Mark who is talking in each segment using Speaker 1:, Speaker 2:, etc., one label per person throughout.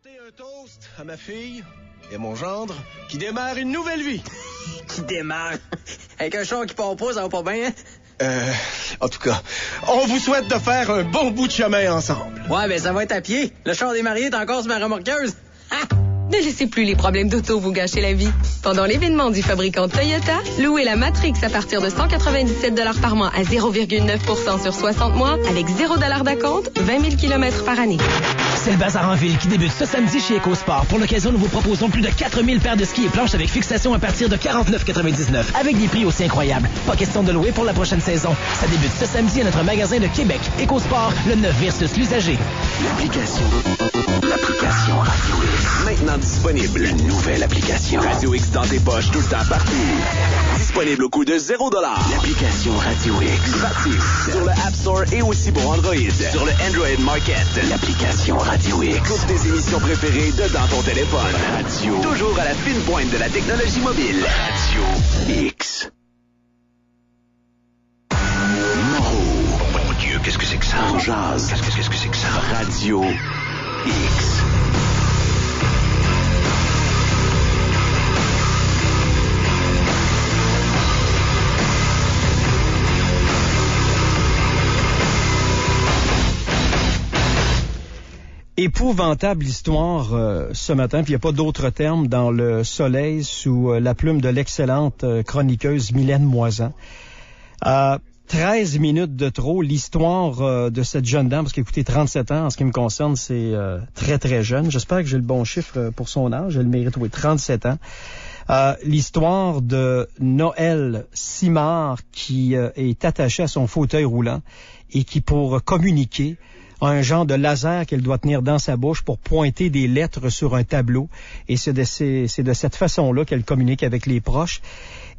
Speaker 1: Porter un toast à ma fille et mon gendre qui démarre une nouvelle vie.
Speaker 2: Qui démarre? Avec un char qui part pas, ça va pas bien, hein?
Speaker 1: En tout cas, on vous souhaite de faire un bon bout de chemin ensemble.
Speaker 2: Ouais, ben ça va être à pied. Le char des mariés est encore sur ma remorqueuse. Ha!
Speaker 3: Ne laissez plus les problèmes d'auto vous gâcher la vie. Pendant l'événement du fabricant Toyota, louez la Matrix à partir de 197 $ par mois à 0,9% sur 60 mois avec 0 $ d'acompte, 20 000 km par année.
Speaker 4: C'est le bazar en ville qui débute ce samedi chez EcoSport. Pour l'occasion, nous vous proposons plus de 4000 paires de skis et planches avec fixation à partir de 49,99 avec des prix aussi incroyables. Pas question de louer pour la prochaine saison. Ça débute ce samedi à notre magasin de Québec. EcoSport, le 9 versus l'usager.
Speaker 5: L'application Radio X. Maintenant disponible. Une nouvelle application. Radio X dans tes poches tout le temps partout. Disponible au coût de 0$. L'application Radio X. Gratis. Sur le App Store et aussi pour Android. Sur le Android Market. L'application Radio X. Écoute tes émissions préférées dans ton téléphone. Radio. Toujours à la fine pointe de la technologie mobile. Radio X. Mon Dieu, qu'est-ce que c'est que ça? On jase. Qu'est-ce que c'est que ça? Radio X.
Speaker 6: Épouvantable histoire ce matin, puis il n'y a pas d'autre terme dans le soleil sous la plume de l'excellente chroniqueuse Mylène Moisan. 13 minutes de trop, l'histoire de cette jeune dame, parce qu'écoutez, 37 ans, en ce qui me concerne, c'est très très jeune. J'espère que j'ai le bon chiffre pour son âge, elle mérite, oui, 37 ans. L'histoire de Noël Simard qui est attachée à son fauteuil roulant et qui, pour communiquer, a un genre de laser qu'elle doit tenir dans sa bouche pour pointer des lettres sur un tableau. Et c'est de cette façon-là qu'elle communique avec les proches.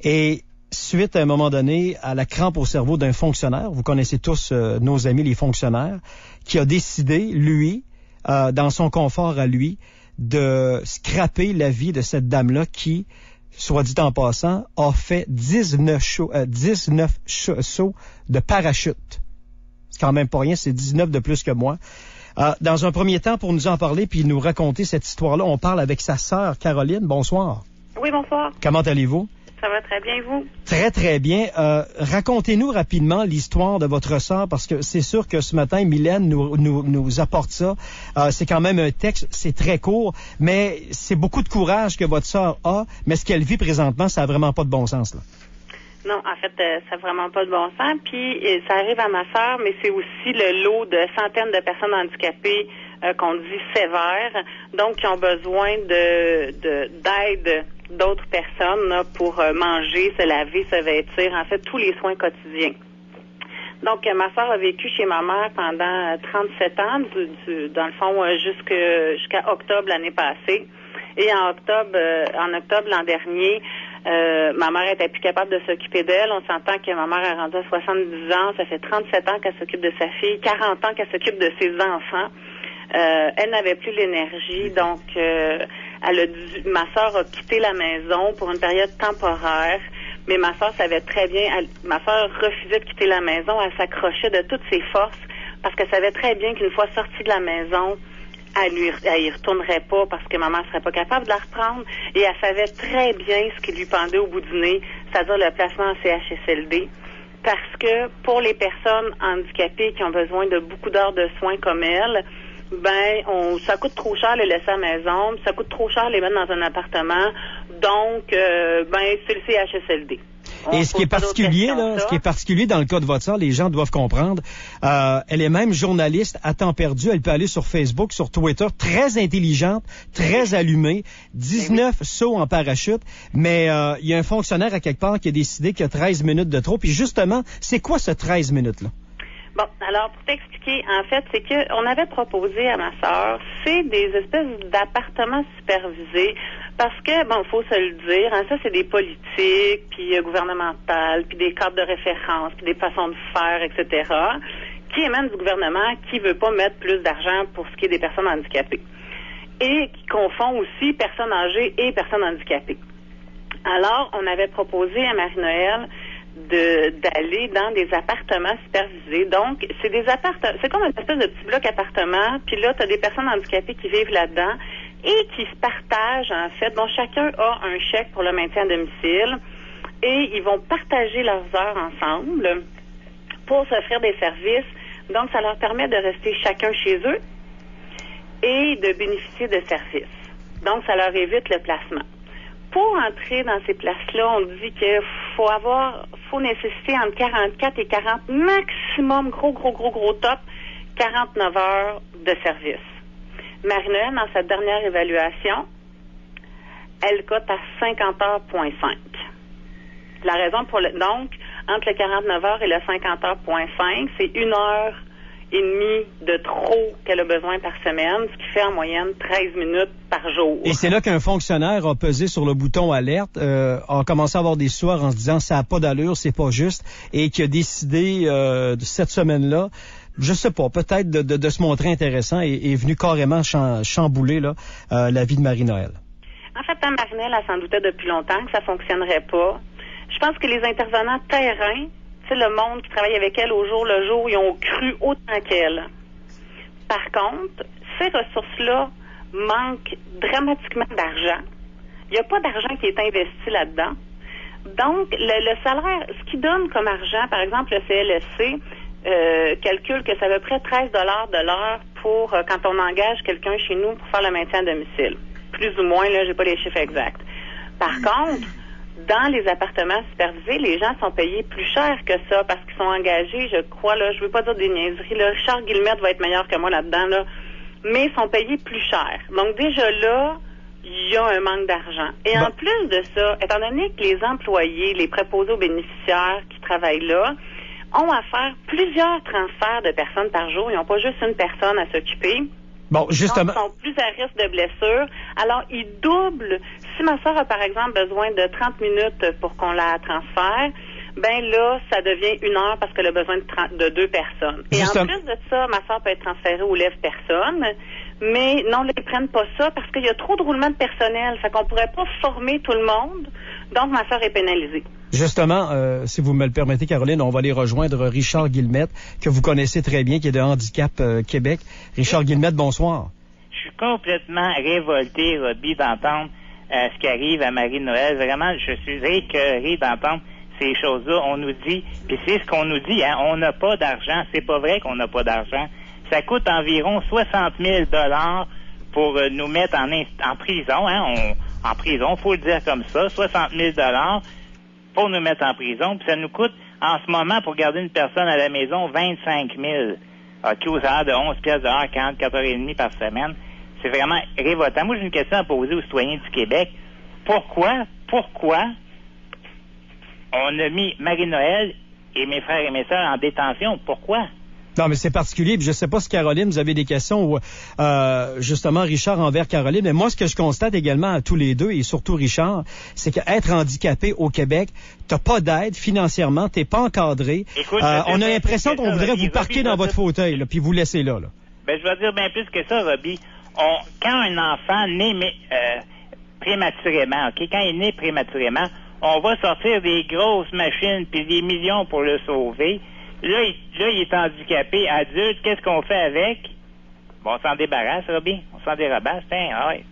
Speaker 6: Et suite, à un moment donné, à la crampe au cerveau d'un fonctionnaire, vous connaissez tous nos amis les fonctionnaires, qui a décidé, lui, dans son confort à lui, de scraper la vie de cette dame-là qui, soit dit en passant, a fait 19 sauts de parachute. C'est quand même pas rien, c'est 19 de plus que moi. Dans un premier temps, pour nous en parler puis nous raconter cette histoire-là, on parle avec sa sœur Caroline. Bonsoir.
Speaker 7: Oui, bonsoir.
Speaker 6: Comment allez-vous?
Speaker 7: Ça va très bien, vous?
Speaker 6: Très, très bien. Racontez-nous rapidement l'histoire de votre sœur, parce que c'est sûr que ce matin, Mylène nous apporte ça. C'est quand même un texte, c'est très court, mais c'est beaucoup de courage que votre sœur a, mais ce qu'elle vit présentement, ça n'a vraiment pas de bon sens, là.
Speaker 7: Non, en fait, ça n'a vraiment pas de bon sens. Puis, ça arrive à ma sœur, mais c'est aussi le lot de centaines de personnes handicapées qu'on dit sévères, donc qui ont besoin d'aide d'autres personnes là, pour manger, se laver, se vêtir, en fait, tous les soins quotidiens. Donc, ma sœur a vécu chez ma mère pendant 37 ans, dans le fond, jusqu'à octobre l'année passée. Et en octobre l'an dernier, ma mère était plus capable de s'occuper d'elle. On s'entend que ma mère est rendue à 70 ans. Ça fait 37 ans qu'elle s'occupe de sa fille, 40 ans qu'elle s'occupe de ses enfants. Elle n'avait plus l'énergie, donc ma sœur a quitté la maison pour une période temporaire. Mais ma sœur savait très bien, ma sœur refusait de quitter la maison. Elle s'accrochait de toutes ses forces parce qu'elle savait très bien qu'une fois sortie de la maison, elle y retournerait pas parce que maman serait pas capable de la reprendre, et elle savait très bien ce qui lui pendait au bout du nez, c'est-à-dire le placement en CHSLD, parce que pour les personnes handicapées qui ont besoin de beaucoup d'heures de soins comme elle, ça coûte trop cher les laisser à la maison, ça coûte trop cher les mettre dans un appartement, donc c'est le CHSLD.
Speaker 6: Et ce qui est particulier, là, ce qui est particulier dans le cas de votre sœur, les gens doivent comprendre, elle est même journaliste à temps perdu, elle peut aller sur Facebook, sur Twitter, très intelligente, très allumée, 19 sauts en parachute, mais il y a un fonctionnaire à quelque part qui a décidé qu'il y a 13 minutes de trop, puis justement, c'est quoi ce 13 minutes-là?
Speaker 7: Bon, alors, pour t'expliquer, en fait, c'est qu'on avait proposé à ma sœur, c'est des espèces d'appartements supervisés, parce que, bon, faut se le dire, hein, ça, c'est des politiques, puis gouvernementales, puis des cadres de référence, puis des façons de faire, etc., qui émanent du gouvernement, qui veut pas mettre plus d'argent pour ce qui est des personnes handicapées. Et qui confond aussi personnes âgées et personnes handicapées. Alors, on avait proposé à Marie-Noël d'aller dans des appartements supervisés. Donc, c'est des c'est comme une espèce de petit bloc appartement, puis là, tu as des personnes handicapées qui vivent là-dedans, et qui se partagent, en fait. Bon, chacun a un chèque pour le maintien à domicile et ils vont partager leurs heures ensemble pour s'offrir des services. Donc, ça leur permet de rester chacun chez eux et de bénéficier de services. Donc, ça leur évite le placement. Pour entrer dans ces places-là, on dit qu'il faut nécessiter entre 44 et 40, maximum, gros top, 49 heures de service. Marie-Noël, dans sa dernière évaluation, elle cote à 50 heures,5. La raison donc, entre le 49 heures et le 50 heures,5, c'est 1 heure et demie de trop qu'elle a besoin par semaine, ce qui fait en moyenne 13 minutes par jour.
Speaker 6: Et c'est là qu'un fonctionnaire a pesé sur le bouton alerte, a commencé à avoir des sueurs en se disant ça n'a pas d'allure, c'est pas juste, et qui a décidé cette semaine-là, je sais pas, peut-être de se montrer intéressant et est venu carrément chambouler là, la vie de Marie-Noël.
Speaker 7: En fait, Marie-Noël, elle s'en doutait depuis longtemps que ça fonctionnerait pas. Je pense que les intervenants terrain, tu sais, le monde qui travaille avec elle au jour le jour, ils ont cru autant qu'elle. Par contre, ces ressources-là manquent dramatiquement d'argent. Il n'y a pas d'argent qui est investi là-dedans. Donc, le salaire, ce qui donne comme argent, par exemple, le CLSC calcule que c'est à peu près 13 $ de l'heure pour quand on engage quelqu'un chez nous pour faire le maintien à domicile. Plus ou moins, là, j'ai pas les chiffres exacts. Par contre, dans les appartements supervisés, les gens sont payés plus cher que ça parce qu'ils sont engagés, je crois, là, je veux pas dire des niaiseries, là, Richard Guillemette va être meilleur que moi là-dedans, là, mais ils sont payés plus cher. Donc déjà là, il y a un manque d'argent. Et en plus de ça, étant donné que les employés, les préposés aux bénéficiaires qui travaillent là, ont à faire plusieurs transferts de personnes par jour, ils n'ont pas juste une personne à s'occuper.
Speaker 6: Bon, justement.
Speaker 7: Ils sont plus à risque de blessures. Alors, ils doublent. Si ma soeur a, par exemple, besoin de 30 minutes pour qu'on la transfère, ben là, ça devient 1 heure parce qu'elle a besoin de 2 personnes. Et en plus de ça, ma soeur peut être transférée aux lèvres personnes, mais non, ils ne prennent pas ça parce qu'il y a trop de roulement de personnel. Fait qu'on pourrait pas former tout le monde. Donc, ma soeur est pénalisée.
Speaker 6: Justement, si vous me le permettez, Caroline, on va aller rejoindre Richard Guillemette, que vous connaissez très bien, qui est de Handicap Québec. Richard Guillemette, bonsoir.
Speaker 8: Je suis complètement révolté, Robbie, d'entendre ce qui arrive à Marie-Noël. Vraiment, je suis écœuré d'entendre ces choses-là. On nous dit, puis c'est ce qu'on nous dit, hein, on n'a pas d'argent. C'est pas vrai qu'on n'a pas d'argent. Ça coûte environ 60 000 $ pour nous mettre en prison. Hein, en prison, faut le dire comme ça, 60 000 $ pour nous mettre en prison. Puis ça nous coûte, en ce moment, pour garder une personne à la maison, 25 000 OK, au salaire de 11 piastres de l'heure, 44 heures et demie par semaine. C'est vraiment révoltant. Moi, j'ai une question à poser aux citoyens du Québec. Pourquoi on a mis Marie-Noël et mes frères et mes sœurs en détention? Pourquoi?
Speaker 6: Non, mais c'est particulier. Puis je sais pas si Caroline, vous avez des questions ou justement Richard envers Caroline. Mais moi, ce que je constate également à tous les deux, et surtout Richard, c'est qu'être handicapé au Québec, t'as pas d'aide financièrement, t'es pas encadré.
Speaker 8: Écoute,
Speaker 6: on a l'impression qu'on voudrait vous parquer dans votre fauteuil, là, puis vous laisser là.
Speaker 8: Ben, je vais dire bien plus que ça, Robbie. Quand un enfant naît prématurément, OK, quand il est né prématurément, on va sortir des grosses machines puis des millions pour le sauver. Là, il est handicapé, adulte. Qu'est-ce qu'on fait avec? Bon, on s'en débarrasse, Robbie. On s'en débarrasse. Ouais.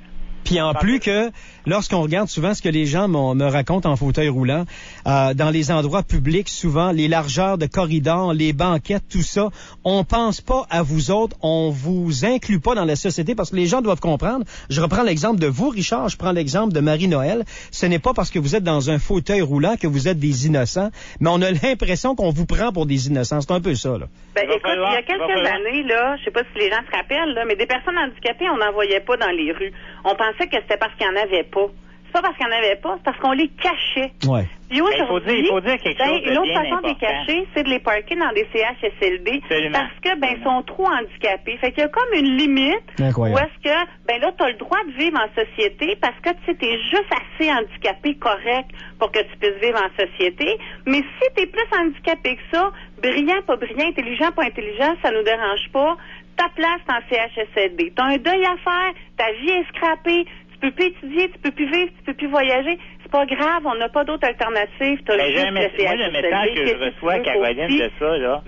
Speaker 6: Puis en plus que, lorsqu'on regarde souvent ce que les gens me racontent en fauteuil roulant, dans les endroits publics, souvent, les largeurs de corridors, les banquettes, tout ça, on pense pas à vous autres, on vous inclut pas dans la société parce que les gens doivent comprendre. Je reprends l'exemple de vous, Richard, je prends l'exemple de Marie-Noël. Ce n'est pas parce que vous êtes dans un fauteuil roulant que vous êtes des innocents, mais on a l'impression qu'on vous prend pour des innocents. C'est un peu ça, là.
Speaker 7: Ben, écoute, il y a quelques années, là, je sais pas si les gens se rappellent, là, mais des personnes handicapées, on n'en voyait pas dans les rues. On pensait que c'était parce qu'il n'y en avait pas. C'est pas parce qu'il n'y en avait pas, c'est parce qu'on les cachait.
Speaker 6: Ouais.
Speaker 7: Puis aujourd'hui,
Speaker 8: il faut dire quelque chose de
Speaker 7: une autre
Speaker 8: bien
Speaker 7: façon de les cacher, c'est de les parker dans des CHSLD.
Speaker 8: Absolument.
Speaker 7: Parce que, ils sont trop handicapés. Fait qu'il y a comme une limite.
Speaker 6: Incroyable.
Speaker 7: Où est-ce que, là, t'as le droit de vivre en société parce que, tu sais, t'es juste assez handicapé correct pour que tu puisses vivre en société. Mais si t'es plus handicapé que ça, brillant, pas brillant, intelligent, pas intelligent, ça nous dérange pas. Ta place en CHSLD. T'as un deuil à faire, ta vie est scrappée, tu peux plus étudier, tu peux plus vivre, tu peux plus voyager. C'est c'est pas grave, on n'a pas d'autre alternative. T'as juste
Speaker 8: le message que je reçois, Caroline, de ça, là.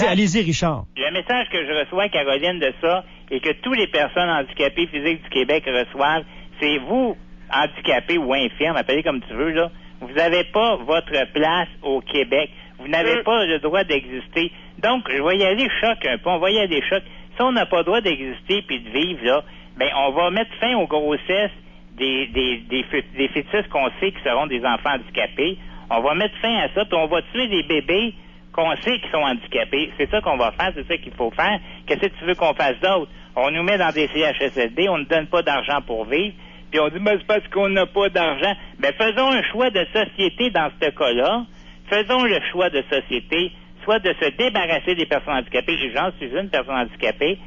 Speaker 6: Allez-y, Richard.
Speaker 8: Le message que je reçois, Caroline, de ça, et que toutes les personnes handicapées physiques du Québec reçoivent, c'est vous, handicapés ou infirmes, appelez comme tu veux, là, vous n'avez pas votre place au Québec. Vous n'avez pas le droit d'exister. Donc, je vais y aller choc un peu. On va y aller choc. Si on n'a pas le droit d'exister puis de vivre, là, ben, on va mettre fin aux grossesses des fœtus qu'on sait qui seront des enfants handicapés. On va mettre fin à ça, puis on va tuer des bébés qu'on sait qui sont handicapés. C'est ça qu'on va faire, c'est ça qu'il faut faire. Qu'est-ce que tu veux qu'on fasse d'autre? On nous met dans des CHSLD, on ne donne pas d'argent pour vivre, puis on dit, ben, c'est parce qu'on n'a pas d'argent. Ben, faisons un choix de société dans ce cas-là. Faisons le choix de société, soit de se débarrasser des personnes handicapées. J'en suis une personne handicapée.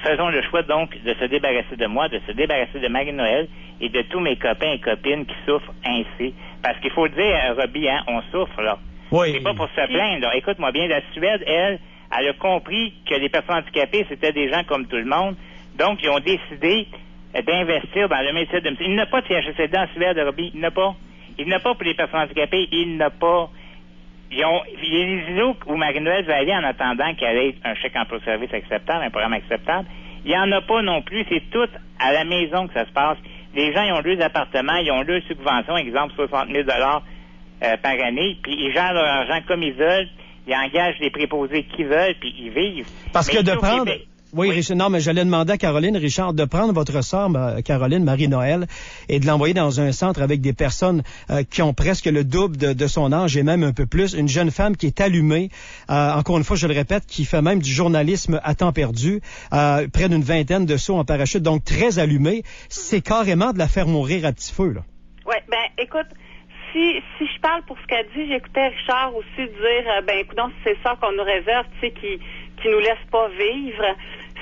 Speaker 8: Faisons le choix, donc, de se débarrasser de moi, de se débarrasser de Marie-Noël et de tous mes copains et copines qui souffrent ainsi. Parce qu'il faut le dire, Robbie, hein, on souffre, là.
Speaker 6: Oui.
Speaker 8: C'est pas pour se plaindre, là. Écoute-moi bien, la Suède, elle a compris que les personnes handicapées, c'était des gens comme tout le monde. Donc, ils ont décidé d'investir dans le métier de... Il n'y a pas de CHSLD en Suède, Robbie. Il n'y en a pas. Il n'y en a pas pour les personnes handicapées. Il n'y en a pas... Il y a les îlots où Marie-Noël va aller en attendant qu'elle ait un chèque emploi-service acceptable, un programme acceptable. Il n'y en a pas non plus. C'est tout à la maison que ça se passe. Les gens, ils ont leurs appartements, ils ont leurs subventions, exemple 60 000 par année, puis ils gèrent leur argent comme ils veulent. Ils engagent les préposés qu'ils veulent, puis ils vivent.
Speaker 6: Parce que de prendre... Oui, Richard, non, mais j'allais demander à Caroline, Richard, de prendre votre sœur, Caroline, Marie-Noël, et de l'envoyer dans un centre avec des personnes qui ont presque le double de son âge et même un peu plus. Une jeune femme qui est allumée, encore une fois, je le répète, qui fait même du journalisme à temps perdu, près d'une vingtaine de sauts en parachute, donc très allumée. C'est carrément de la faire mourir à petit feu, là.
Speaker 7: Oui, ben, écoute, si je parle pour ce qu'elle dit, j'écoutais Richard aussi dire, ben, écoute, c'est ça qu'on nous réserve, tu sais, qui nous laisse pas vivre.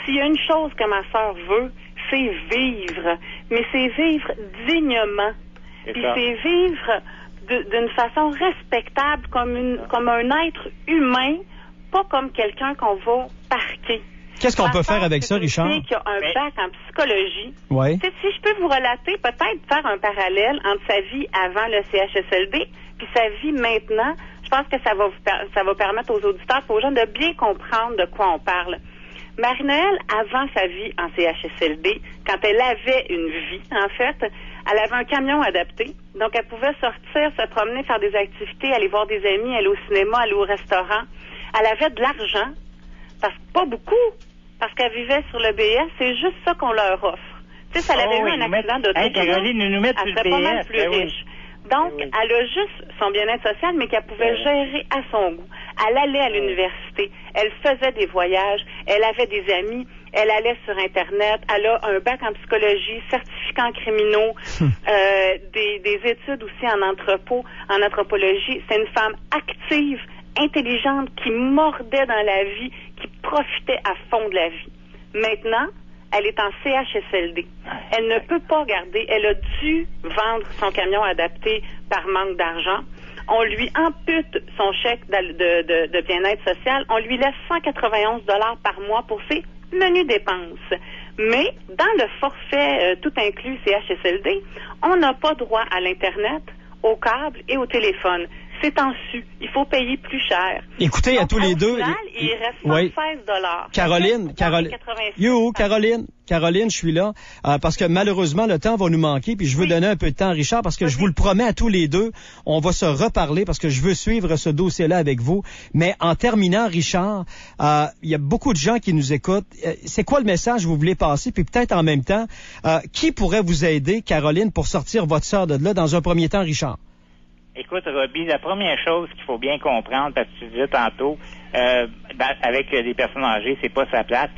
Speaker 7: S'il y a une chose que ma sœur veut, c'est vivre. Mais c'est vivre dignement. Puis c'est vivre d'une façon respectable, comme un être humain, pas comme quelqu'un qu'on va parquer.
Speaker 6: Qu'est-ce qu'on peut faire avec ça, Richard?
Speaker 7: Qui a un bac en psychologie.
Speaker 6: Ouais.
Speaker 7: Si je peux vous relater, peut-être faire un parallèle entre sa vie avant le CHSLD puis sa vie maintenant, je pense que ça va permettre aux auditeurs, aux gens de bien comprendre de quoi on parle. Marie-Noël, avant sa vie en CHSLD, quand elle avait une vie, en fait, elle avait un camion adapté. Donc, elle pouvait sortir, se promener, faire des activités, aller voir des amis, aller au cinéma, aller au restaurant. Elle avait de l'argent, pas beaucoup, parce qu'elle vivait sur le BS. C'est juste ça qu'on leur offre. Tu sais, si elle avait eu un accident d'auto, elle serait pas mal plus riche. Donc, elle a juste son bien-être social, mais qu'elle pouvait gérer à son goût. Elle allait à l'université, elle faisait des voyages, elle avait des amis, elle allait sur Internet, elle a un bac en psychologie, certificat en criminaux, des études aussi en anthropologie. C'est une femme active, intelligente, qui mordait dans la vie, qui profitait à fond de la vie. Maintenant, elle est en CHSLD. Elle ne peut pas garder. Elle a dû vendre son camion adapté par manque d'argent. On lui ampute son chèque de bien-être social. On lui laisse 191 $ par mois pour ses menus dépenses. Mais dans le forfait tout inclus CHSLD, on n'a pas droit à l'Internet, au câble et au téléphone. C'est en su. Il faut payer plus cher.
Speaker 6: Écoutez, à tous les deux...
Speaker 7: Final, il reste 116 $.
Speaker 6: Caroline, je suis là, parce que malheureusement, le temps va nous manquer, puis je veux donner un peu de temps à Richard, parce que je vous le promets à tous les deux, on va se reparler, parce que je veux suivre ce dossier-là avec vous. Mais en terminant, Richard, il y a beaucoup de gens qui nous écoutent. C'est quoi le message que vous voulez passer? Puis peut-être en même temps, qui pourrait vous aider, Caroline, pour sortir votre sœur de là? Dans un premier temps, Richard.
Speaker 8: Écoute, Robbie, la première chose qu'il faut bien comprendre, parce que tu disais tantôt, avec les personnes âgées, c'est pas sa place.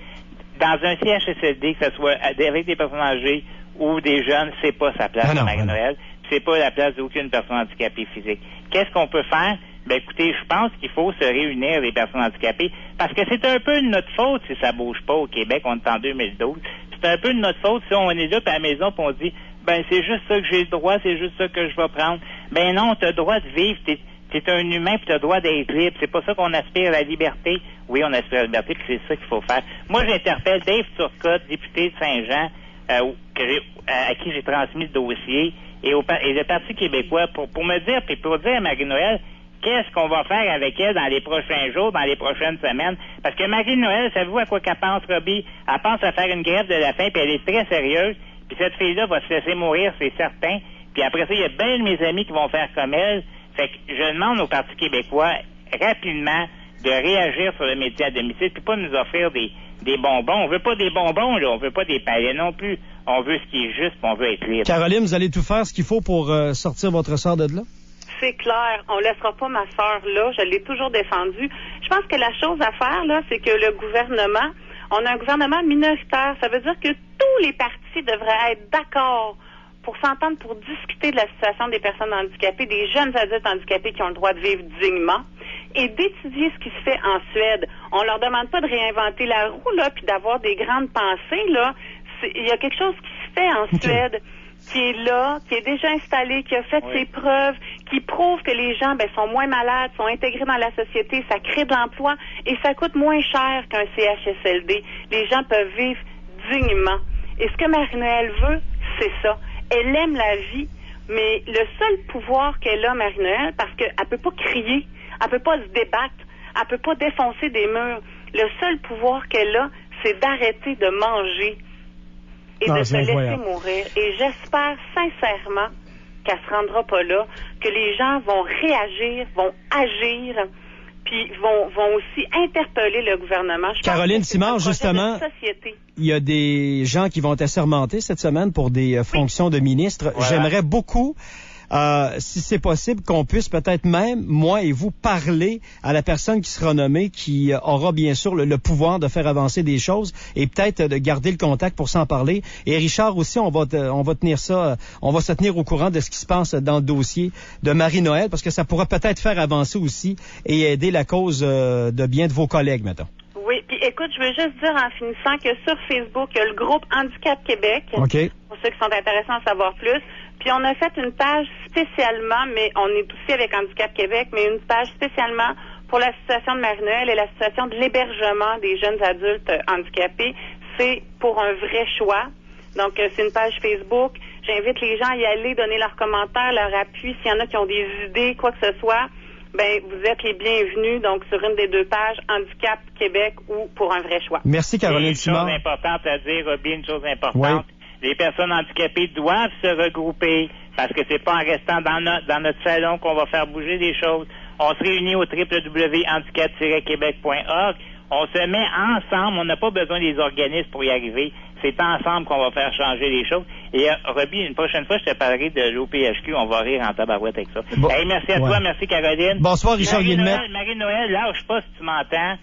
Speaker 8: Dans un CHSLD, que ce soit avec des personnes âgées ou des jeunes, c'est pas sa place, Marie-Noël. C'est pas la place d'aucune personne handicapée physique. Qu'est-ce qu'on peut faire? Ben, écoutez, je pense qu'il faut se réunir, les personnes handicapées, parce que c'est un peu de notre faute si ça bouge pas au Québec. On est en 2012. C'est un peu de notre faute si on est là, puis à la maison, puis on dit, ben, c'est juste ça que j'ai le droit, c'est juste ça que je vais prendre. Ben non, t'as le droit de vivre, t'es un humain, puis t'as le droit d'être libre. C'est pas ça qu'on aspire à la liberté. Oui, on aspire à la liberté, puis c'est ça qu'il faut faire. Moi, j'interpelle Dave Turcotte, député de Saint-Jean, à qui j'ai transmis le dossier et le Parti québécois pour me dire, puis pour dire à Marie-Noël, qu'est-ce qu'on va faire avec elle dans les prochains jours, dans les prochaines semaines? Parce que Marie-Noël, savez-vous à quoi qu'elle pense, Robbie? Elle pense à faire une grève de la faim, puis elle est très sérieuse. Puis cette fille-là va se laisser mourir, c'est certain. Puis après ça, il y a bien de mes amis qui vont faire comme elle. Fait que je demande au Parti québécois, rapidement, de réagir sur le métier à domicile, puis pas nous offrir des bonbons. On veut pas des bonbons, là. On veut pas des palais non plus. On veut ce qui est juste, puis on veut être libre.
Speaker 6: Caroline, vous allez tout faire ce qu'il faut pour sortir votre sœur de là?
Speaker 7: C'est clair. On laissera pas ma sœur là. Je l'ai toujours défendue. Je pense que la chose à faire, là, c'est que le gouvernement, on a un gouvernement minoritaire. Ça veut dire que tous les partis devraient être d'accord pour s'entendre pour discuter de la situation des personnes handicapées, des jeunes adultes handicapés qui ont le droit de vivre dignement et d'étudier ce qui se fait en Suède. On leur demande pas de réinventer la roue, là, puis d'avoir des grandes pensées, là. Il y a quelque chose qui se fait en Suède, qui est là, qui est déjà installé, qui a fait ses preuves, qui prouve que les gens sont moins malades, sont intégrés dans la société, ça crée de l'emploi et ça coûte moins cher qu'un CHSLD. Les gens peuvent vivre dignement. Et ce que Marie-Noël veut, c'est ça. Elle aime la vie, mais le seul pouvoir qu'elle a, Marie-Noël, parce qu'elle peut pas crier, elle peut pas se débattre, elle peut pas défoncer des murs. Le seul pouvoir qu'elle a, c'est d'arrêter de manger et de se laisser mourir. Et j'espère sincèrement qu'elle se rendra pas là, que les gens vont réagir, vont agir, puis vont aussi interpeller le gouvernement.
Speaker 6: Caroline Simard, justement, il y a des gens qui vont être assermentés cette semaine pour des fonctions de ministre. Voilà. J'aimerais beaucoup, si c'est possible, qu'on puisse peut-être même, moi et vous, parler à la personne qui sera nommée, qui aura bien sûr le pouvoir de faire avancer des choses et peut-être de garder le contact pour s'en parler. Et Richard aussi, on va tenir ça, on va se tenir au courant de ce qui se passe dans le dossier de Marie-Noël, parce que ça pourra peut-être faire avancer aussi et aider la cause de bien de vos collègues, mettons.
Speaker 7: Oui, puis écoute, je veux juste dire en finissant que sur Facebook, il y a le groupe Handicap Québec, pour ceux qui sont intéressés à en savoir plus. Puis on a fait une page spécialement, mais on est aussi avec Handicap Québec, mais une page spécialement pour la situation de Marie-Noël et la situation de l'hébergement des jeunes adultes handicapés. C'est pour un vrai choix. Donc, c'est une page Facebook. J'invite les gens à y aller, donner leurs commentaires, leur appui. S'il y en a qui ont des idées, quoi que ce soit, vous êtes les bienvenus. Donc, sur une des deux pages, Handicap Québec ou pour un vrai choix.
Speaker 6: Merci, Caroline Simard.
Speaker 8: Une chose importante à dire, Robbie, une chose importante. Oui. Les personnes handicapées doivent se regrouper parce que c'est pas en restant dans notre salon qu'on va faire bouger les choses. On se réunit au www.handicap-québec.org. On se met ensemble. On n'a pas besoin des organismes pour y arriver. C'est ensemble qu'on va faire changer les choses. Et Robbie, une prochaine fois, je te parlerai de l'OPHQ. On va rire en tabarouette avec ça. Bon. Hey, merci à toi. Merci, Caroline.
Speaker 6: Bonsoir, Richard Guillemette.
Speaker 8: Marie-Noël, lâche pas si tu m'entends.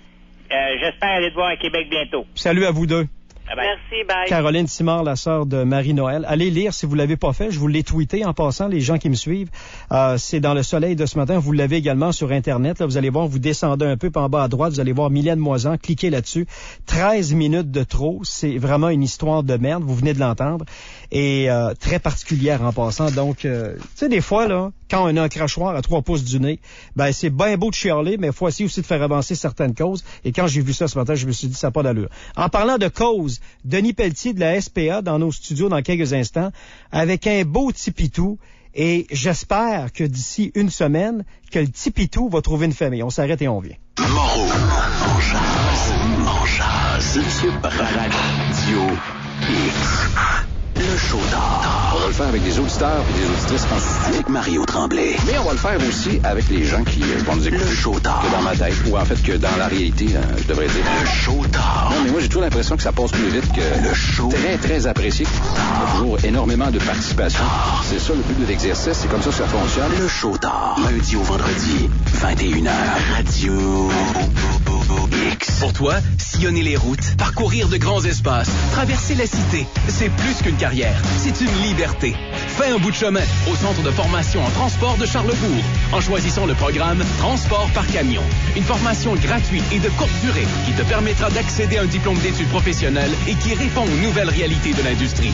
Speaker 8: J'espère aller te voir à Québec bientôt.
Speaker 6: Salut à vous deux.
Speaker 7: Merci, bye.
Speaker 6: Caroline Simard, la sœur de Marie-Noël. Allez lire si vous l'avez pas fait. Je vous l'ai tweeté en passant, les gens qui me suivent. C'est dans le soleil de ce matin. Vous l'avez également sur Internet. Là, vous allez voir, vous descendez un peu, puis en bas à droite, vous allez voir Mylène Moisan. Cliquez là-dessus. 13 minutes de trop. C'est vraiment une histoire de merde. Vous venez de l'entendre. Et très particulière en passant. Donc, tu sais, des fois, là, quand on a un crachoir à 3 pouces du nez, c'est bien beau de chialer, mais il faut essayer aussi de faire avancer certaines causes. Et quand j'ai vu ça ce matin, je me suis dit, ça n'a pas d'allure. En parlant de causes, Denis Pelletier de la SPA dans nos studios dans quelques instants, avec un beau tipitou. Et j'espère que d'ici une semaine, que le tipitou va trouver une famille. On s'arrête et on vient.
Speaker 5: Moreau, Manchaz, Sub Radio X. Le show d'or. On va le faire avec des auditeurs et des auditrices en studio. Avec Mario Tremblay. Mais on va le faire aussi avec les gens qui vont nous écouter. Le show d'or. Que dans ma tête, ou en fait que dans la réalité, je devrais dire. Le show d'or. Non, mais moi, j'ai toujours l'impression que ça passe plus vite que le show. Très, très apprécié. Il y a toujours énormément de participation. C'est ça le but de l'exercice. C'est comme ça que ça fonctionne. Le show d'or. Lundi au vendredi, 21h. Radio X.
Speaker 9: Pour toi, sillonner les routes, parcourir de grands espaces, traverser la cité, c'est plus qu'une carrière, c'est une liberté. Fais un bout de chemin au Centre de formation en transport de Charlebourg en choisissant le programme Transport par camion. Une formation gratuite et de courte durée qui te permettra d'accéder à un diplôme d'études professionnelles et qui répond aux nouvelles réalités de l'industrie.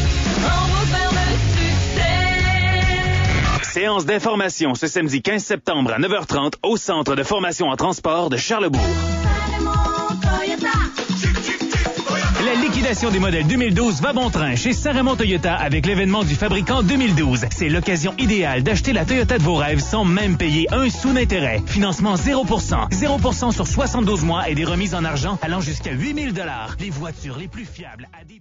Speaker 9: Séance d'information ce samedi 15 septembre à 9h30 au Centre de formation en transport de Charlebourg.
Speaker 10: La liquidation des modèles 2012 va bon train chez Saint-Raymond Toyota avec l'événement du fabricant 2012. C'est l'occasion idéale d'acheter la Toyota de vos rêves sans même payer un sou d'intérêt. Financement 0%. 0% sur 72 mois et des remises en argent allant jusqu'à 8 000 $. Les voitures les plus fiables à des